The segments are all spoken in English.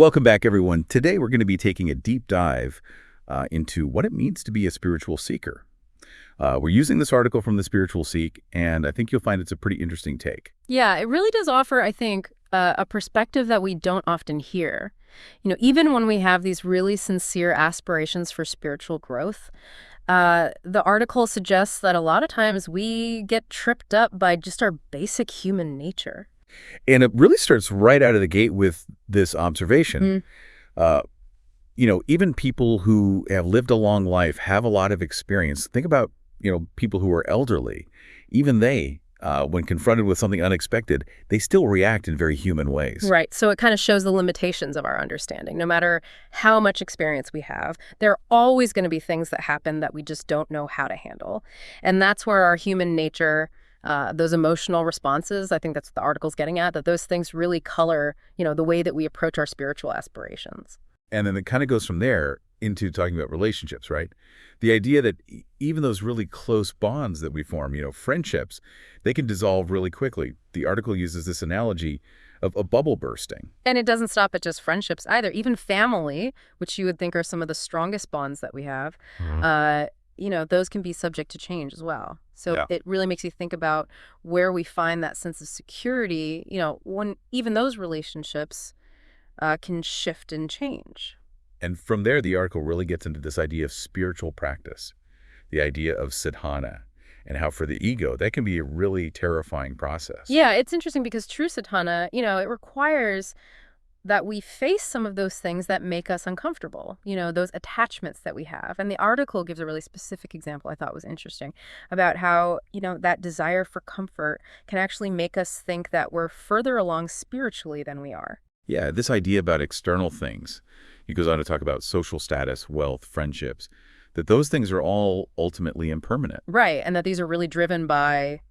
Welcome back, everyone. Today, we're going to be taking a deep dive into what it means to be a spiritual seeker. We're using this article from The Spiritual Seek, and I think you'll find it's a pretty interesting take. Yeah, it really does offer, I think, a perspective that we don't often hear. Even when we have these really sincere aspirations for spiritual growth, the article suggests that a lot of times we get tripped up by just our basic human nature. And it really starts right out of the gate with this observation. Mm. Uh, even people who have lived a long life have a lot of experience. Think about, people who are elderly. Even they, when confronted with something unexpected, they still react in very human ways. Right. So it kind of shows the limitations of our understanding. No matter how much experience we have, there are always going to be things that happen that we just don't know how to handle. And that's where our human nature, those emotional responses, I think that's what the article's getting at, that those things really color, the way that we approach our spiritual aspirations. And then it kind of goes from there into talking about relationships, right? The idea that even those really close bonds that we form, friendships, they can dissolve really quickly. The article uses this analogy of a bubble bursting. And it doesn't stop at just friendships either. Even family, which you would think are some of the strongest bonds that we have, those can be subject to change as well. So Yeah. it really makes you think about where we find that sense of security, when even those relationships can shift and change. And from there, the article really gets into this idea of spiritual practice, the idea of sadhana, and how for the ego, that can be a really terrifying process. Yeah, it's interesting because true sadhana, it requires that we face some of those things that make us uncomfortable, those attachments that we have. And the article gives a really specific example I thought was interesting about how, that desire for comfort can actually make us think that we're further along spiritually than we are. Yeah, this idea about external things. He goes on to talk about social status, wealth, friendships, that those things are all ultimately impermanent. Right. And that these are really driven by,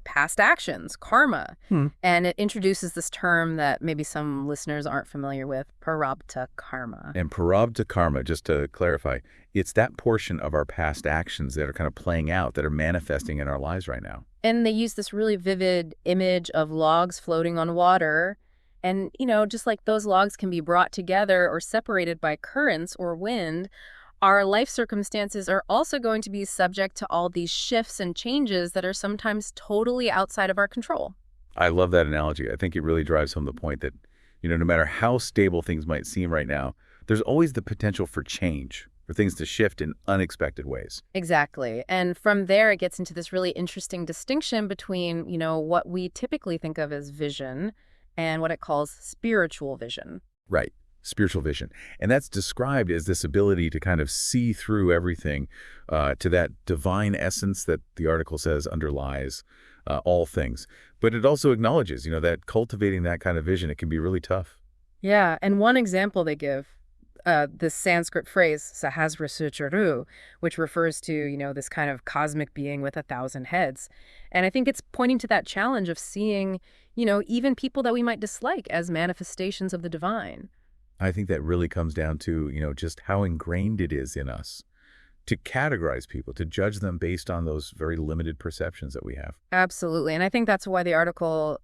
past actions, karma. And it introduces this term that maybe some listeners aren't familiar with, prarabdha karma. And prarabdha karma, just to clarify, it's that portion of our past actions that are kind of playing out, that are manifesting in our lives right now. And they use this really vivid image of logs floating on water. And, just like those logs can be brought together or separated by currents or wind, our life circumstances are also going to be subject to all these shifts and changes that are sometimes totally outside of our control. I love that analogy. I think it really drives home the point that, no matter how stable things might seem right now, there's always the potential for change, for things to shift in unexpected ways. Exactly. And from there, it gets into this really interesting distinction between, what we typically think of as vision and what it calls spiritual vision. Right. Spiritual vision. And that's described as this ability to kind of see through everything to that divine essence that the article says underlies all things. But it also acknowledges, that cultivating that kind of vision, it can be really tough. Yeah. And one example they give, this Sanskrit phrase, sahasrara, which refers to, this kind of cosmic being with 1,000 heads. And I think it's pointing to that challenge of seeing, even people that we might dislike as manifestations of the divine. I think that really comes down to, just how ingrained it is in us to categorize people, to judge them based on those very limited perceptions that we have. Absolutely. And I think that's why the article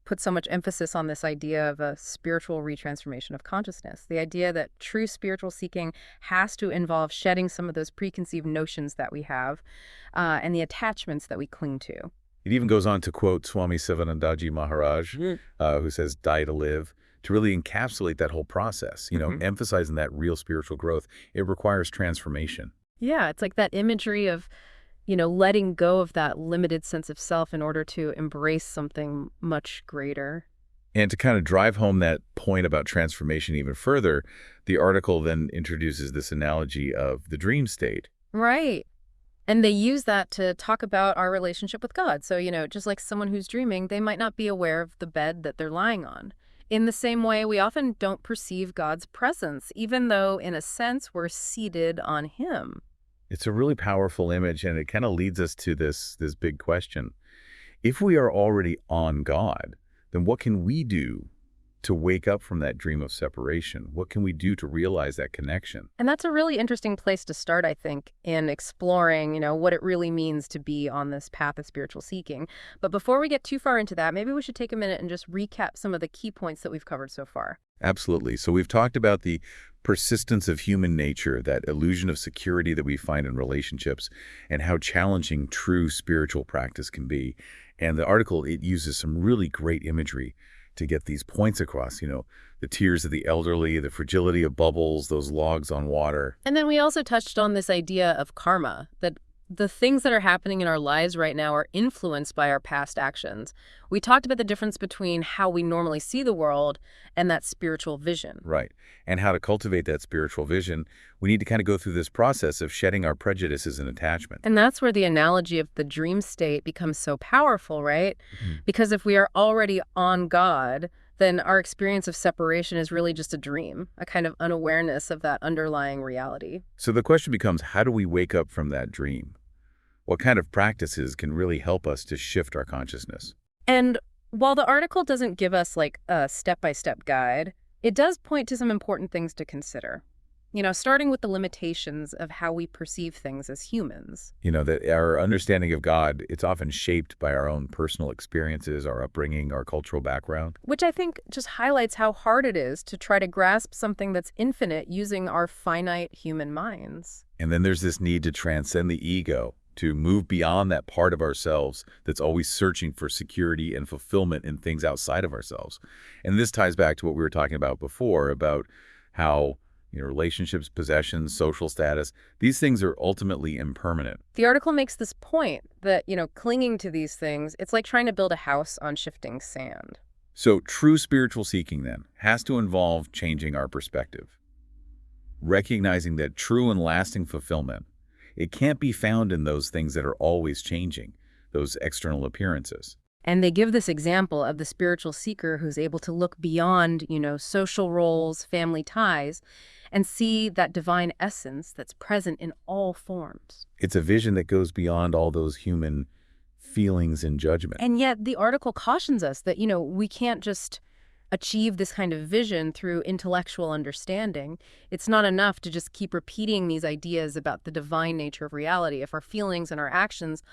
puts so much emphasis on this idea of a spiritual retransformation of consciousness, the idea that true spiritual seeking has to involve shedding some of those preconceived notions that we have and the attachments that we cling to. It even goes on to quote Swami Sivanandaji Maharaj, who says, "Die to live," to really encapsulate that whole process, emphasizing that real spiritual growth. It requires transformation. Yeah, it's like that imagery of, letting go of that limited sense of self in order to embrace something much greater. And to kind of drive home that point about transformation even further, the article then introduces this analogy of the dream state. Right. And they use that to talk about our relationship with God. So, just like someone who's dreaming, they might not be aware of the bed that they're lying on. In the same way, we often don't perceive God's presence, even though, in a sense, we're seated on him. It's a really powerful image, and it kind of leads us to this big question. If we are already on God, then what can we do to wake up from that dream of separation? What can we do to realize that connection? And that's a really interesting place to start, I think, in exploring, what it really means to be on this path of spiritual seeking. But before we get too far into that, maybe we should take a minute and just recap some of the key points that we've covered so far. Absolutely. So we've talked about the persistence of human nature, that illusion of security that we find in relationships, and how challenging true spiritual practice can be. And the article, it uses some really great imagery to get these points across, the tears of the elderly, the fragility of bubbles, those logs on water. And then we also touched on this idea of karma, that the things that are happening in our lives right now are influenced by our past actions. We talked about the difference between how we normally see the world and that spiritual vision. Right. And how to cultivate that spiritual vision, we need to kind of go through this process of shedding our prejudices and attachment. And that's where the analogy of the dream state becomes so powerful, right? Because if we are already on God, then our experience of separation is really just a dream, a kind of unawareness of that underlying reality. So the question becomes, how do we wake up from that dream? What kind of practices can really help us to shift our consciousness? And while the article doesn't give us like a step-by-step guide, it does point to some important things to consider. Starting with the limitations of how we perceive things as humans. That our understanding of God, it's often shaped by our own personal experiences, our upbringing, our cultural background. Which I think just highlights how hard it is to try to grasp something that's infinite using our finite human minds. And then there's this need to transcend the ego, to move beyond that part of ourselves that's always searching for security and fulfillment in things outside of ourselves. And this ties back to what we were talking about before, about how relationships, possessions, social status, these things are ultimately impermanent. The article makes this point that, clinging to these things, it's like trying to build a house on shifting sand. So true spiritual seeking, then, has to involve changing our perspective. Recognizing that true and lasting fulfillment, it can't be found in those things that are always changing, those external appearances. And they give this example of the spiritual seeker who's able to look beyond, social roles, family ties, and see that divine essence that's present in all forms. It's a vision that goes beyond all those human feelings and judgment. And yet the article cautions us that, we can't just achieve this kind of vision through intellectual understanding. It's not enough to just keep repeating these ideas about the divine nature of reality if our feelings and our actions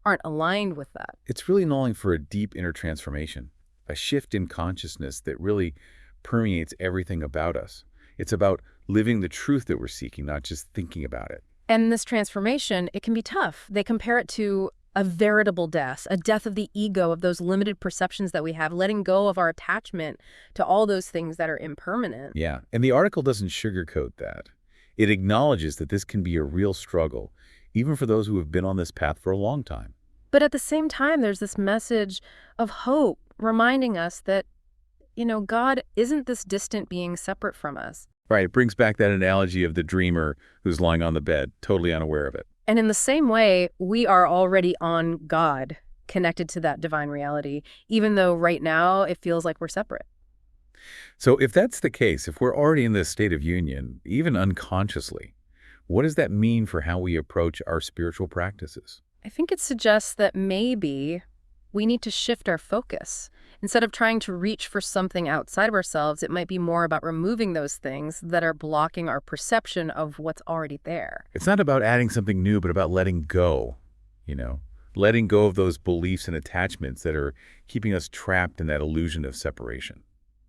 aren't aligned with that. It's really calling for a deep inner transformation, a shift in consciousness that really permeates everything about us. It's about living the truth that we're seeking, not just thinking about it. And this transformation, it can be tough. They compare it to a veritable death, a death of the ego, of those limited perceptions that we have, letting go of our attachment to all those things that are impermanent. Yeah, and the article doesn't sugarcoat that. It acknowledges that this can be a real struggle, even for those who have been on this path for a long time. But at the same time, there's this message of hope, reminding us that, God isn't this distant being separate from us. Right, it brings back that analogy of the dreamer who's lying on the bed, totally unaware of it. And in the same way, we are already on God, connected to that divine reality, even though right now it feels like we're separate. So if that's the case, if we're already in this state of union, even unconsciously, what does that mean for how we approach our spiritual practices? I think it suggests that maybe we need to shift our focus. Instead of trying to reach for something outside of ourselves, it might be more about removing those things that are blocking our perception of what's already there. It's not about adding something new, but about letting go, letting go of those beliefs and attachments that are keeping us trapped in that illusion of separation.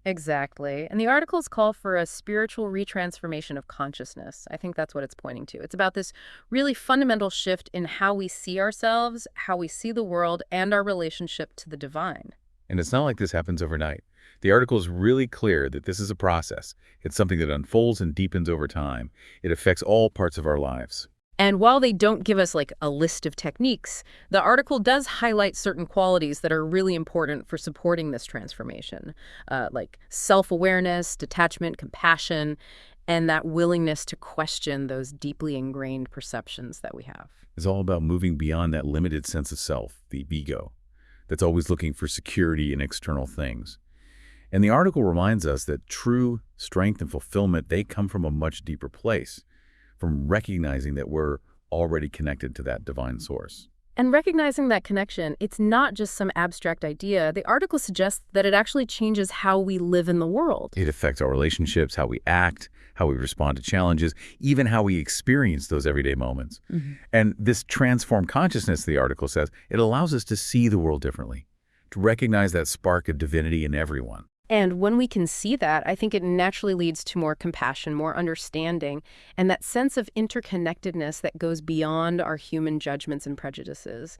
Exactly. And the articles call for a spiritual retransformation of consciousness. I think that's what it's pointing to. It's about this really fundamental shift in how we see ourselves, how we see the world, and our relationship to the divine. And it's not like this happens overnight. The article is really clear that this is a process. It's something that unfolds and deepens over time. It affects all parts of our lives. And while they don't give us like a list of techniques, the article does highlight certain qualities that are really important for supporting this transformation, like self-awareness, detachment, compassion, and that willingness to question those deeply ingrained perceptions that we have. It's all about moving beyond that limited sense of self, the ego, that's always looking for security in external things. And the article reminds us that true strength and fulfillment, they come from a much deeper place, from recognizing that we're already connected to that divine source. And recognizing that connection, it's not just some abstract idea. The article suggests that it actually changes how we live in the world. It affects our relationships, how we act, how we respond to challenges, even how we experience those everyday moments. Mhm. And this transformed consciousness, the article says, it allows us to see the world differently, to recognize that spark of divinity in everyone. And when we can see that, I think it naturally leads to more compassion, more understanding, and that sense of interconnectedness that goes beyond our human judgments and prejudices.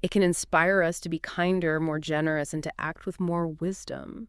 It can inspire us to be kinder, more generous, and to act with more wisdom.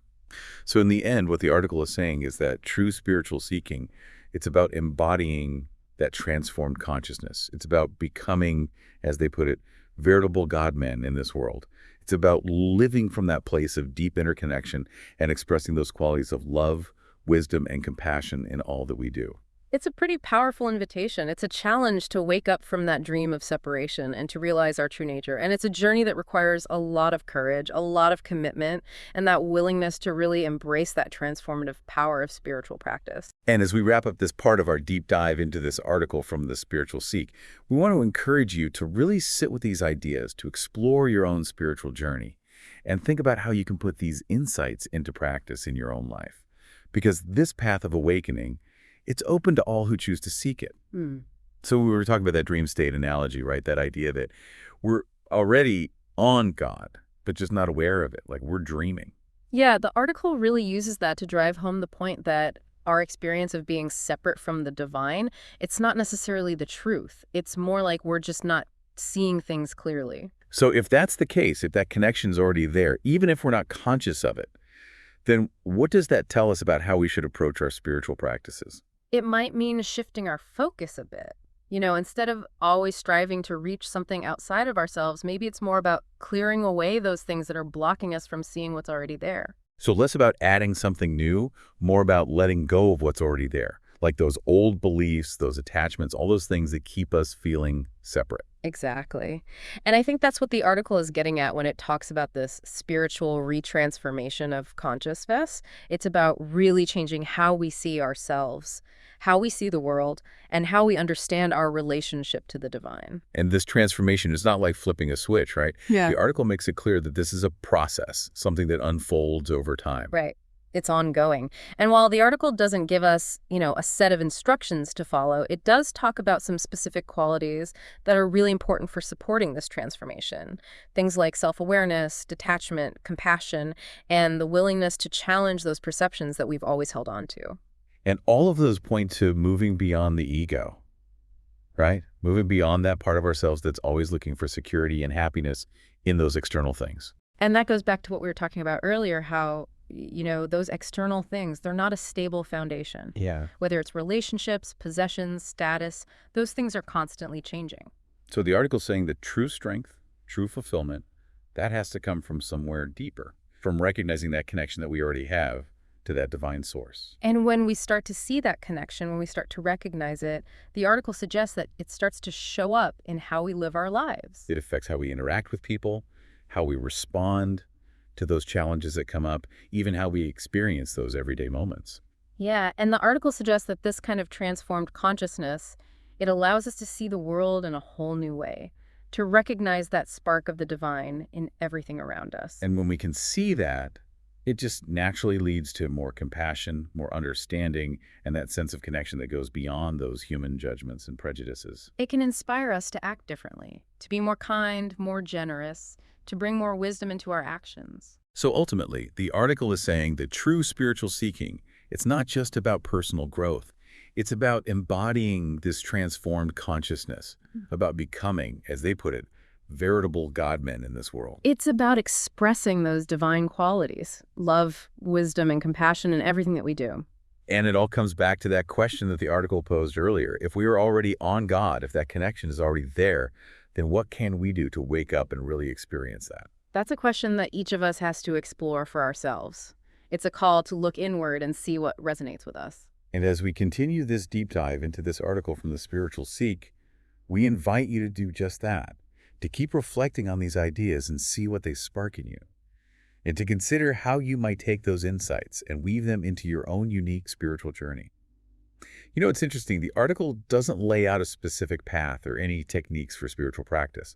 So in the end, what the article is saying is that true spiritual seeking, it's about embodying that transformed consciousness. It's about becoming, as they put it, veritable God-men in this world. It's about living from that place of deep interconnection and expressing those qualities of love, wisdom, and compassion in all that we do. It's a pretty powerful invitation. It's a challenge to wake up from that dream of separation and to realize our true nature. And it's a journey that requires a lot of courage, a lot of commitment, and that willingness to really embrace that transformative power of spiritual practice. And as we wrap up this part of our deep dive into this article from The Spiritual Seek, we want to encourage you to really sit with these ideas, to explore your own spiritual journey, and think about how you can put these insights into practice in your own life. Because this path of awakening, it's open to all who choose to seek it. Hmm. So we were talking about that dream state analogy, right? That idea that we're already on God, but just not aware of it, like we're dreaming. Yeah, the article really uses that to drive home the point that our experience of being separate from the divine, it's not necessarily the truth. It's more like we're just not seeing things clearly. So if that's the case, if that connection's already there, even if we're not conscious of it, then what does that tell us about how we should approach our spiritual practices? It might mean shifting our focus a bit. Instead of always striving to reach something outside of ourselves, maybe it's more about clearing away those things that are blocking us from seeing what's already there. So less about adding something new, more about letting go of what's already there, like those old beliefs, those attachments, all those things that keep us feeling separate. Exactly. And I think that's what the article is getting at when it talks about this spiritual retransformation of consciousness. It's about really changing how we see ourselves, how we see the world, and how we understand our relationship to the divine. And this transformation is not like flipping a switch, right? Yeah. The article makes it clear that this is a process, something that unfolds over time. Right. It's ongoing. And while the article doesn't give us, a set of instructions to follow, it does talk about some specific qualities that are really important for supporting this transformation. Things like self-awareness, detachment, compassion, and the willingness to challenge those perceptions that we've always held on to. And all of those point to moving beyond the ego, right? Moving beyond that part of ourselves that's always looking for security and happiness in those external things. And that goes back to what we were talking about earlier, how those external things, they're not a stable foundation. Yeah. Whether it's relationships, possessions, status, those things are constantly changing. So the article's saying that true strength, true fulfillment, that has to come from somewhere deeper, from recognizing that connection that we already have to that divine source. And when we start to see that connection, when we start to recognize it, the article suggests that it starts to show up in how we live our lives. It affects how we interact with people, how we respond to those challenges that come up, even how we experience those everyday moments. Yeah, and the article suggests that this kind of transformed consciousness, it allows us to see the world in a whole new way, to recognize that spark of the divine in everything around us. And when we can see that, it just naturally leads to more compassion, more understanding, and that sense of connection that goes beyond those human judgments and prejudices. It can inspire us to act differently, to be more kind, more generous, to bring more wisdom into our actions. So ultimately, the article is saying that true spiritual seeking, it's not just about personal growth. It's about embodying this transformed consciousness, about becoming, as they put it, veritable God-men in this world. It's about expressing those divine qualities, love, wisdom, and compassion in everything that we do. And it all comes back to that question that the article posed earlier. If we are already on God, if that connection is already there, then what can we do to wake up and really experience that? That's a question that each of us has to explore for ourselves. It's a call to look inward and see what resonates with us. And as we continue this deep dive into this article from The Spiritual Seek, we invite you to do just that, to keep reflecting on these ideas and see what they spark in you, and to consider how you might take those insights and weave them into your own unique spiritual journey. It's interesting, the article doesn't lay out a specific path or any techniques for spiritual practice,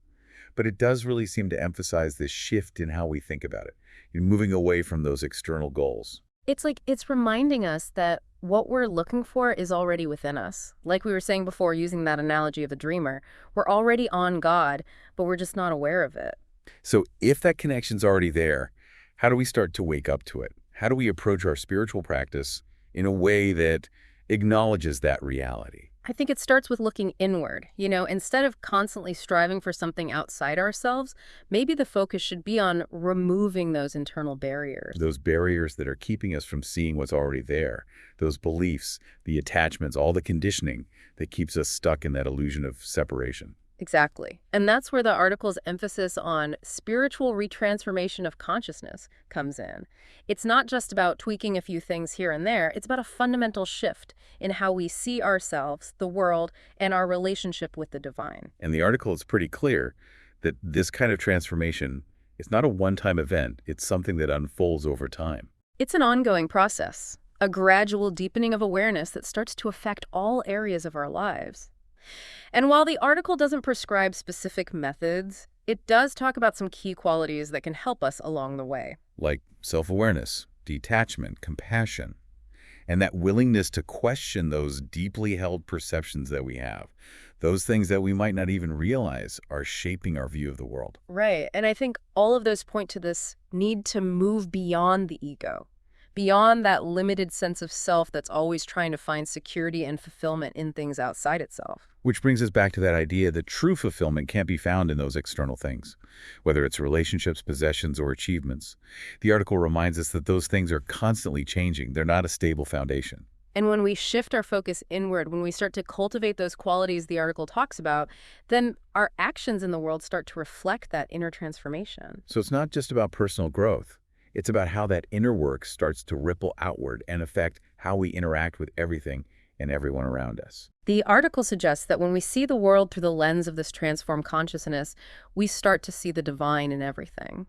but it does really seem to emphasize this shift in how we think about it, moving away from those external goals. It's like it's reminding us that what we're looking for is already within us. Like we were saying before, using that analogy of a dreamer, we're already on God, but we're just not aware of it. So if that connection's already there, how do we start to wake up to it? How do we approach our spiritual practice in a way that acknowledges that reality? I think it starts with looking inward. Instead of constantly striving for something outside ourselves, maybe the focus should be on removing those internal barriers. Those barriers that are keeping us from seeing what's already there, those beliefs, the attachments, all the conditioning that keeps us stuck in that illusion of separation. Exactly. And that's where the article's emphasis on spiritual retransformation of consciousness comes in. It's not just about tweaking a few things here and there, it's about a fundamental shift in how we see ourselves, the world, and our relationship with the divine. And the article is pretty clear that this kind of transformation is not a one-time event. It's something that unfolds over time. It's an ongoing process, a gradual deepening of awareness that starts to affect all areas of our lives. And while the article doesn't prescribe specific methods, it does talk about some key qualities that can help us along the way. Like self-awareness, detachment, compassion, and that willingness to question those deeply held perceptions that we have, those things that we might not even realize are shaping our view of the world. Right. And I think all of those point to this need to move beyond the ego, beyond that limited sense of self that's always trying to find security and fulfillment in things outside itself. Which brings us back to that idea that true fulfillment can't be found in those external things, whether it's relationships, possessions, or achievements. The article reminds us that those things are constantly changing. They're not a stable foundation. And when we shift our focus inward, when we start to cultivate those qualities the article talks about, then our actions in the world start to reflect that inner transformation. So it's not just about personal growth. It's about how that inner work starts to ripple outward and affect how we interact with everything and everyone around us. The article suggests that when we see the world through the lens of this transformed consciousness, we start to see the divine in everything.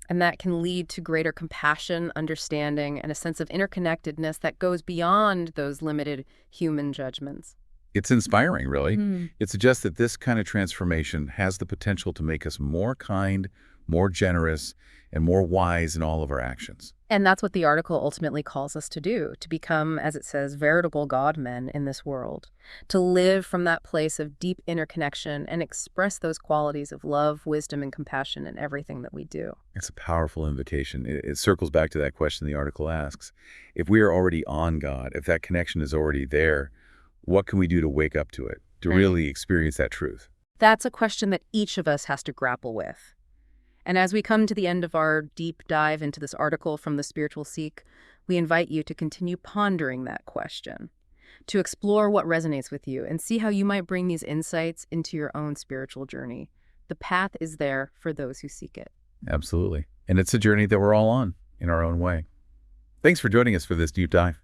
And that can lead to greater compassion, understanding, and a sense of interconnectedness that goes beyond those limited human judgments. It's inspiring, really. Mm. It suggests that this kind of transformation has the potential to make us more kind, more generous, and more wise in all of our actions. And that's what the article ultimately calls us to do, to become, as it says, veritable God-men in this world, to live from that place of deep interconnection and express those qualities of love, wisdom, and compassion in everything that we do. It's a powerful invitation. It circles back to that question the article asks. If we are already on God, if that connection is already there, what can we do to wake up to it, to really experience that truth? That's a question that each of us has to grapple with. And as we come to the end of our deep dive into this article from The Spiritual Seek, we invite you to continue pondering that question, to explore what resonates with you and see how you might bring these insights into your own spiritual journey. The path is there for those who seek it. Absolutely. And it's a journey that we're all on in our own way. Thanks for joining us for this deep dive.